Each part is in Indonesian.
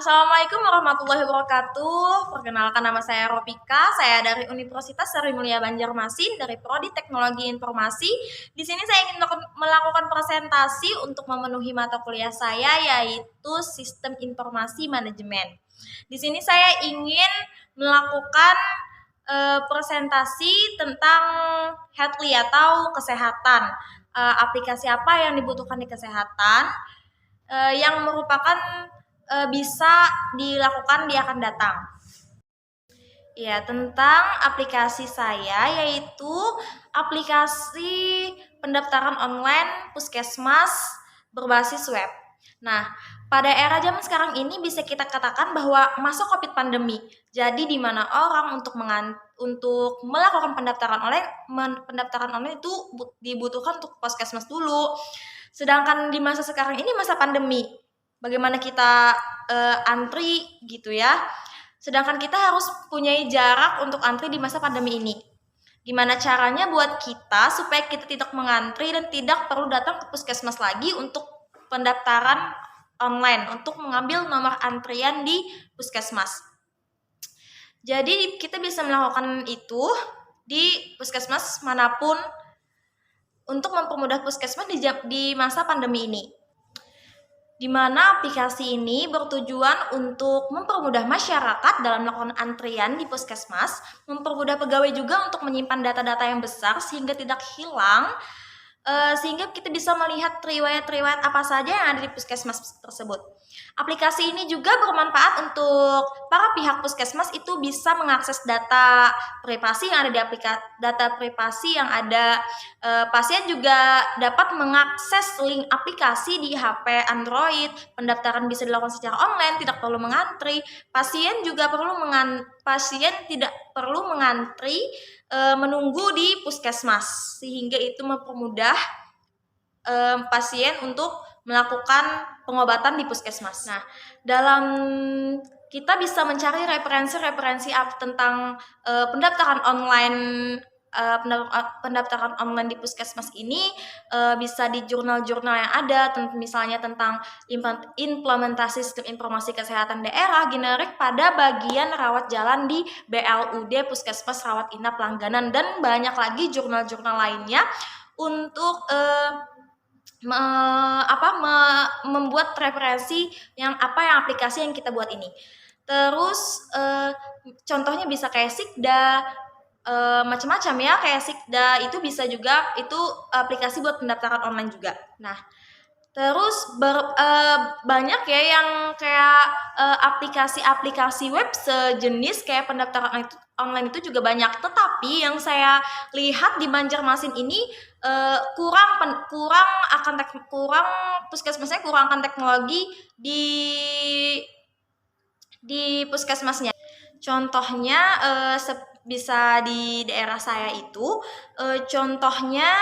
Assalamualaikum warahmatullahi wabarakatuh. Perkenalkan, nama saya Ropika. Saya dari Universitas Sri Mulia Banjarmasin dari Prodi Teknologi Informasi. Di sini saya ingin melakukan presentasi untuk memenuhi mata kuliah saya, yaitu Sistem Informasi Manajemen. Di sini saya ingin melakukan presentasi tentang Headly atau kesehatan. Aplikasi apa yang dibutuhkan di kesehatan yang merupakan bisa dilakukan di akan datang. Ya, tentang aplikasi saya, yaitu aplikasi pendaftaran online puskesmas berbasis web. Nah, pada era zaman sekarang ini bisa kita katakan bahwa masa COVID pandemi. Jadi di mana orang untuk melakukan pendaftaran online itu dibutuhkan untuk puskesmas dulu. Sedangkan di masa sekarang ini masa pandemi, bagaimana kita antri gitu ya. Sedangkan kita harus punya jarak untuk antri di masa pandemi ini. Gimana caranya buat kita supaya kita tidak mengantri dan tidak perlu datang ke puskesmas lagi untuk pendaftaran online, untuk mengambil nomor antrian di puskesmas. Jadi kita bisa melakukan itu di puskesmas manapun untuk mempermudah puskesmas di masa pandemi ini. Di mana aplikasi ini bertujuan untuk mempermudah masyarakat dalam melakukan antrian di puskesmas, mempermudah pegawai juga untuk menyimpan data-data yang besar sehingga tidak hilang, sehingga kita bisa melihat riwayat-riwayat apa saja yang ada di puskesmas tersebut. Aplikasi ini juga bermanfaat untuk para pihak puskesmas itu bisa mengakses data privasi yang ada di data privasi yang ada. Pasien juga dapat mengakses link aplikasi di HP Android. Pendaftaran bisa dilakukan secara online, tidak perlu mengantri. Pasien tidak perlu mengantri menunggu di puskesmas, sehingga itu mempermudah pasien untuk melakukan pengobatan di puskesmas. Nah, dalam kita bisa mencari referensi tentang pendaftaran online di puskesmas ini bisa di jurnal-jurnal yang ada, misalnya tentang implementasi sistem informasi kesehatan daerah generik pada bagian rawat jalan di BLUD Puskesmas Rawat Inap Langganan, dan banyak lagi jurnal-jurnal lainnya untuk membuat referensi yang aplikasi yang kita buat ini. Terus contohnya bisa kayak Sikda, macam-macam ya, kayak Sikda itu bisa juga, itu aplikasi buat pendaftaran online juga. Nah, terus banyak ya yang kayak aplikasi-aplikasi web sejenis kayak pendaftaran online itu juga banyak. Tetapi yang saya lihat di Banjarmasin ini puskesmasnya kurang akan teknologi di puskesmasnya. Contohnya bisa di daerah saya itu contohnya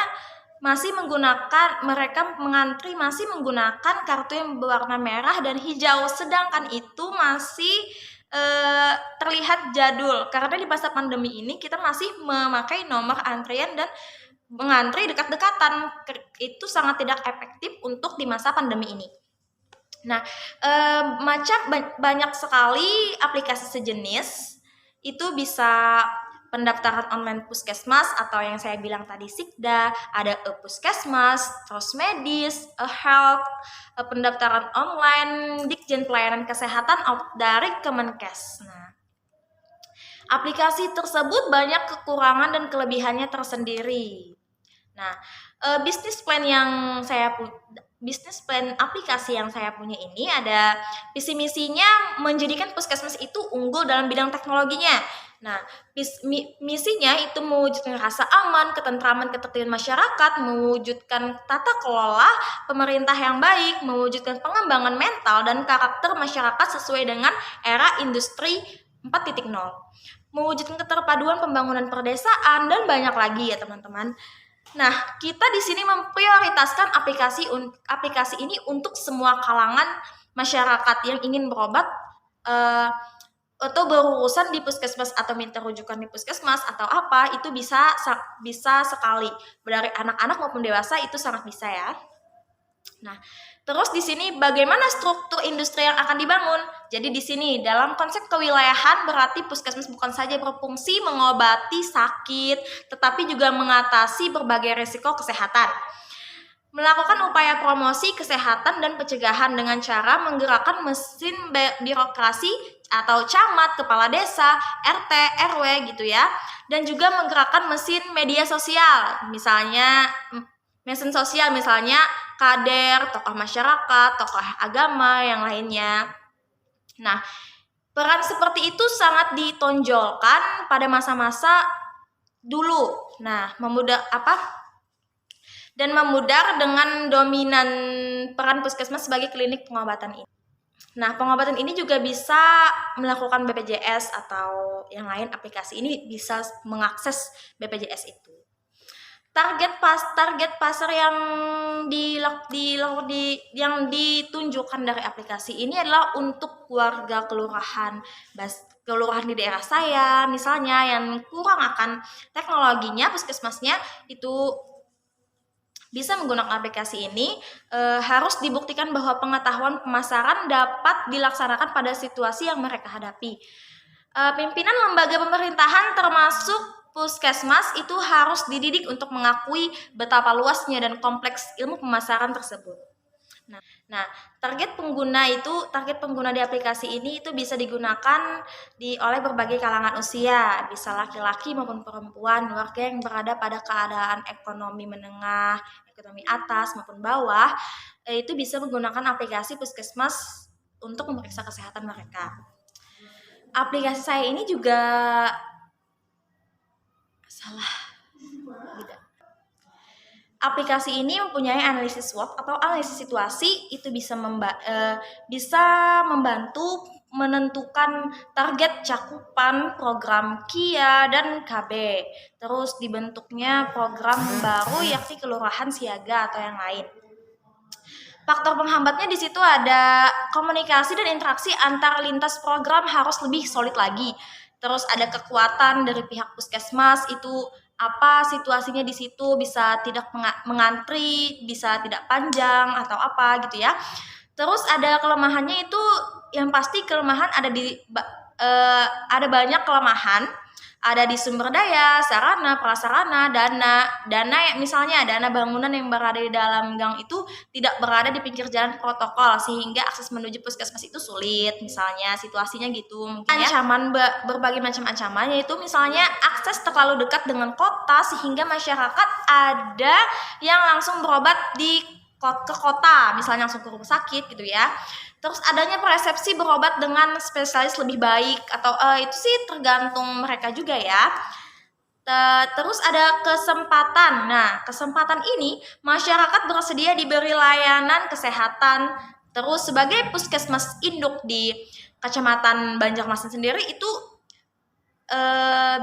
mereka mengantri masih menggunakan kartu yang berwarna merah dan hijau, sedangkan itu masih terlihat jadul karena di masa pandemi ini kita masih memakai nomor antrian dan mengantri dekat-dekatan. Itu sangat tidak efektif untuk di masa pandemi ini. Nah, banyak sekali aplikasi sejenis itu bisa pendaftaran online puskesmas atau yang saya bilang tadi Sikda, ada Puskesmas, terus Medis, Health, pendaftaran online Ditjen Pelayanan Kesehatan dari Kemenkes. Nah, aplikasi tersebut banyak kekurangan dan kelebihannya tersendiri. Nah, bisnis plan aplikasi yang saya punya ini ada visi misinya menjadikan puskesmas itu unggul dalam bidang teknologinya. Nah, misinya itu mewujudkan rasa aman, ketentraman, ketertiban masyarakat, mewujudkan tata kelola pemerintah yang baik, mewujudkan pengembangan mental dan karakter masyarakat sesuai dengan era industri 4.0, mewujudkan keterpaduan pembangunan perdesaan, dan banyak lagi ya teman-teman. Nah, kita di sini memprioritaskan aplikasi ini untuk semua kalangan masyarakat yang ingin berobat atau berurusan di puskesmas atau minta rujukan di puskesmas atau apa, itu bisa sekali. Dari anak-anak maupun dewasa itu sangat bisa ya. Nah, terus di sini bagaimana struktur industri yang akan dibangun? Jadi di sini dalam konsep kewilayahan berarti puskesmas bukan saja berfungsi mengobati sakit, tetapi juga mengatasi berbagai risiko kesehatan. Melakukan upaya promosi kesehatan dan pencegahan dengan cara menggerakkan mesin birokrasi atau camat, kepala desa, RT, RW gitu ya. Dan juga menggerakkan mesin media sosial, misalnya mesin sosial misalnya kader, tokoh masyarakat, tokoh agama, yang lainnya. Nah, peran seperti itu sangat ditonjolkan pada masa-masa dulu. Nah, memudar dengan dominan peran puskesmas sebagai klinik pengobatan ini. Nah, pengobatan ini juga bisa melakukan BPJS atau yang lain aplikasi ini bisa mengakses BPJS itu. Target pasar yang yang ditunjukkan dari aplikasi ini adalah untuk warga kelurahan di daerah saya misalnya yang kurang akan teknologinya, puskesmasnya itu bisa menggunakan aplikasi ini. Harus dibuktikan bahwa pengetahuan pemasaran dapat dilaksanakan pada situasi yang mereka hadapi. Pimpinan lembaga pemerintahan termasuk puskesmas itu harus dididik untuk mengakui betapa luasnya dan kompleks ilmu pemasaran tersebut. Nah, target pengguna di aplikasi ini itu bisa digunakan oleh berbagai kalangan usia, bisa laki-laki maupun perempuan, warga yang berada pada keadaan ekonomi menengah, ekonomi atas maupun bawah, itu bisa menggunakan aplikasi puskesmas untuk memeriksa kesehatan mereka. Aplikasi saya ini juga aplikasi ini mempunyai analisis SWOT atau analisis situasi, itu bisa membantu menentukan target cakupan program KIA dan KB. Terus dibentuknya program baru yakni kelurahan siaga atau yang lain. Faktor penghambatnya di situ ada komunikasi dan interaksi antar lintas program harus lebih solid lagi. Terus ada kekuatan dari pihak puskesmas, itu apa situasinya di situ, bisa tidak mengantri, bisa tidak panjang atau apa gitu ya. Terus ada kelemahannya itu yang pasti kelemahan ada banyak kelemahan. Ada di sumber daya, sarana, prasarana, dana misalnya dana bangunan yang berada di dalam gang itu tidak berada di pinggir jalan protokol sehingga akses menuju puskesmas itu sulit, misalnya situasinya gitu mungkin ya. Ancaman, berbagai macam ancaman, yaitu misalnya akses terlalu dekat dengan kota sehingga masyarakat ada yang langsung berobat ke kota, misalnya langsung ke rumah sakit gitu ya. Terus adanya persepsi berobat dengan spesialis lebih baik atau itu sih tergantung mereka juga ya. Terus ada kesempatan. Nah, kesempatan ini masyarakat bersedia diberi layanan kesehatan. Terus sebagai puskesmas induk di Kecamatan Banjarmasin sendiri itu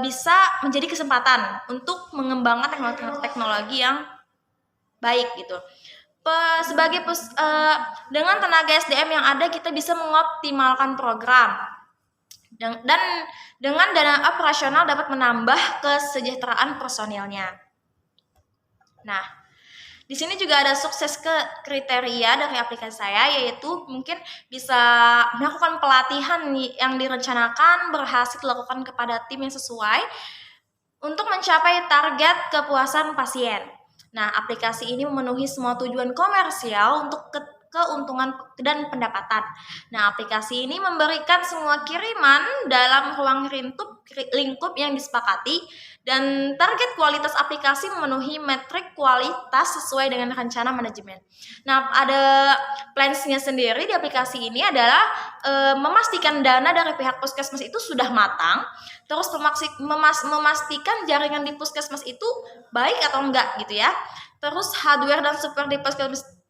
bisa menjadi kesempatan untuk mengembangkan teknologi yang baik gitu. Dengan tenaga SDM yang ada kita bisa mengoptimalkan program dan dengan dana operasional dapat menambah kesejahteraan personilnya. Nah, di sini juga ada sukses kriteria dari aplikasi saya, yaitu mungkin bisa melakukan pelatihan yang direncanakan berhasil dilakukan kepada tim yang sesuai untuk mencapai target kepuasan pasien. Nah, aplikasi ini memenuhi semua tujuan komersial untuk keuntungan dan pendapatan. Nah, aplikasi ini memberikan semua kiriman dalam ruang lingkup yang disepakati dan target kualitas aplikasi memenuhi metrik kualitas sesuai dengan rencana manajemen. Nah, ada plans-nya sendiri di aplikasi ini adalah memastikan dana dari pihak puskesmas itu sudah matang, terus memastikan jaringan di puskesmas itu baik atau enggak gitu ya. Terus hardware dan software di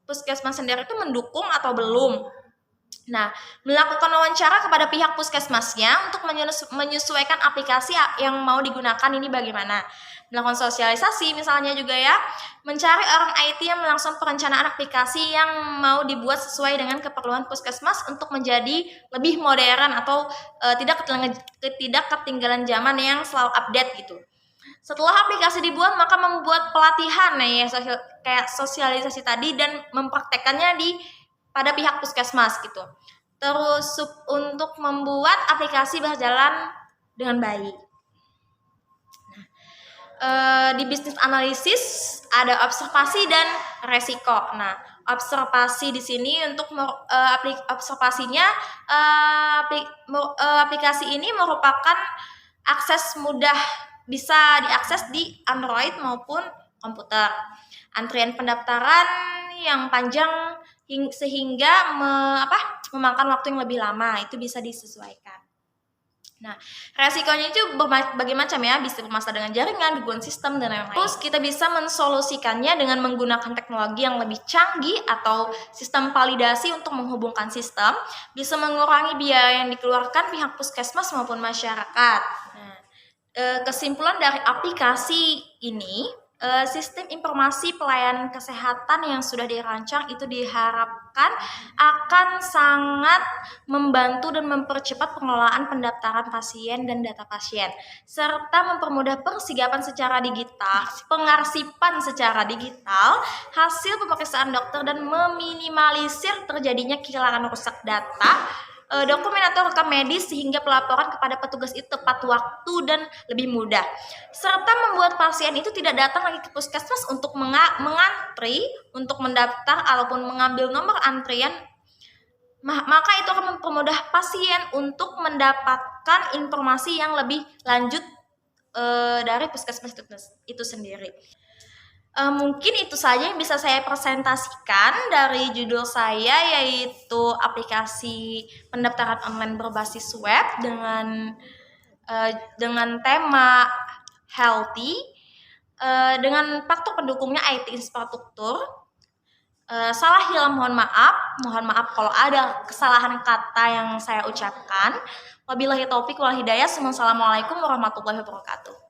puskesmas sendiri itu mendukung atau belum. Nah, melakukan wawancara kepada pihak puskesmasnya untuk menyesuaikan aplikasi yang mau digunakan ini bagaimana. melakukan sosialisasi misalnya juga ya, mencari orang IT yang melangsungkan perencanaan aplikasi yang mau dibuat sesuai dengan keperluan puskesmas untuk menjadi lebih modern atau tidak ketinggalan zaman yang selalu update gitu. Setelah aplikasi dibuat, maka membuat pelatihan ya, kayak sosialisasi tadi dan mempraktekannya pada pihak puskesmas gitu. Terus untuk membuat aplikasi berjalan dengan baik. Di bisnis analisis ada observasi dan resiko. Nah, observasi di sini untuk observasinya aplikasi ini merupakan akses mudah, bisa diakses di Android maupun komputer. Antrian pendaftaran yang panjang sehingga memakan waktu yang lebih lama, itu bisa disesuaikan. Nah, resikonya itu berbagai macam ya, bisa bermasalah dengan jaringan, gangguan sistem, dan lain-lain. Terus kita bisa mensolusikannya dengan menggunakan teknologi yang lebih canggih atau sistem validasi untuk menghubungkan sistem, bisa mengurangi biaya yang dikeluarkan pihak puskesmas maupun masyarakat. Nah, kesimpulan dari aplikasi ini, sistem informasi pelayanan kesehatan yang sudah dirancang itu diharapkan akan sangat membantu dan mempercepat pengelolaan pendaftaran pasien dan data pasien, serta mempermudah persiapan secara digital, pengarsipan secara digital, hasil pemeriksaan dokter, dan meminimalisir terjadinya kehilangan rusak data, dokumen atau rekam medis sehingga pelaporan kepada petugas itu tepat waktu dan lebih mudah, serta membuat pasien itu tidak datang lagi ke puskesmas untuk mengantri untuk mendaftar ataupun mengambil nomor antrian, maka itu akan mempermudah pasien untuk mendapatkan informasi yang lebih lanjut dari puskesmas itu sendiri. Mungkin itu saja yang bisa saya presentasikan dari judul saya, yaitu aplikasi pendaftaran online berbasis web dengan tema healthy, dengan faktor pendukungnya IT infrastruktur. Salah hilang mohon maaf kalau ada kesalahan kata yang saya ucapkan. Wabillahi taufik wal hidayah. Wassalamualaikum warahmatullahi wabarakatuh.